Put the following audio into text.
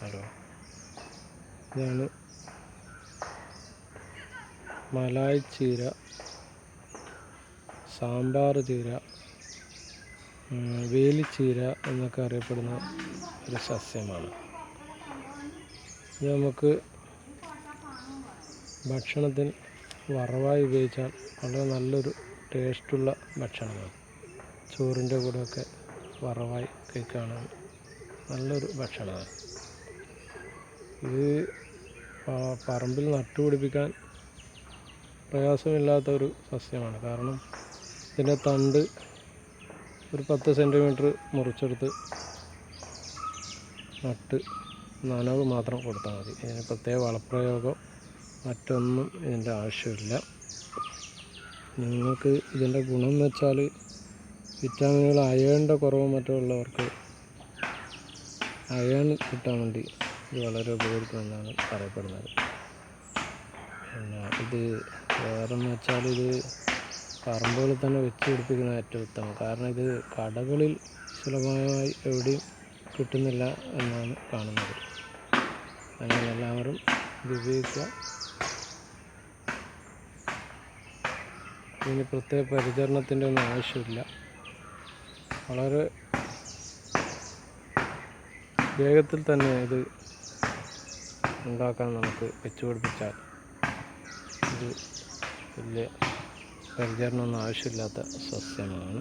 Hello, ഇതാണ് മലായ്ച്ചീര, സാമ്പാർ ചീര, വേലിച്ചീര എന്നൊക്കെ അറിയപ്പെടുന്ന ഒരു സസ്യമാണ്. ഇത് നമുക്ക് ഭക്ഷണത്തിന് വറവായി ഉപയോഗിച്ചാൽ വളരെ നല്ലൊരു ടേസ്റ്റുള്ള ഭക്ഷണമാണ്. ചോറിൻ്റെ കൂടെയൊക്കെ വറവായി കഴിക്കാനാണ് നല്ലൊരു ഭക്ഷണമാണ്. ഇത് പറമ്പിൽ നട്ടുപിടിപ്പിക്കാൻ പ്രയാസമില്ലാത്തൊരു സസ്യമാണ്. കാരണം ഇതിൻ്റെ തണ്ട് ഒരു 10 സെൻറ്റിമീറ്റർ മുറിച്ചെടുത്ത് നട്ട് നനവ് മാത്രം കൊടുത്താൽ മതി. ഇതിന് പ്രത്യേക വളപ്രയോഗം മറ്റൊന്നും ഇതിൻ്റെ ആവശ്യമില്ല. നിങ്ങൾക്ക് ഇതിൻ്റെ ഗുണം എന്ന് വെച്ചാൽ വിറ്റാമിനുകൾ അയേണിൻ്റെ കുറവ് മറ്റുള്ളവർക്ക് അയേൺ കിട്ടാൻ വേണ്ടി ഇത് വളരെ ഉപകരിക്കുമെന്നാണ് പറയപ്പെടുന്നത്. പിന്നെ ഇത് വേറെന്ന് വെച്ചാൽ ഇത് പറമ്പുകളിൽ തന്നെ വെച്ച് പിടിപ്പിക്കുന്ന ഏറ്റവും ഉത്തമം. കാരണം ഇത് കടകളിൽ സുലഭമായി എവിടെയും കിട്ടുന്നില്ല എന്നാണ് കാണുന്നത്. അങ്ങനെ എല്ലാവരും ഇത് ഉപയോഗിക്കുക. ഇതിന് പ്രത്യേക പരിചരണത്തിൻ്റെ ഒന്നും ആവശ്യമില്ല. വളരെ വേഗത്തിൽ തന്നെ ഇത് ഉണ്ടാക്കാൻ നമുക്ക് വെച്ച് പിടിപ്പിച്ചാൽ ഇത് വലിയ പരിചരണമൊന്നും ആവശ്യമില്ലാത്ത സസ്യമാണ്.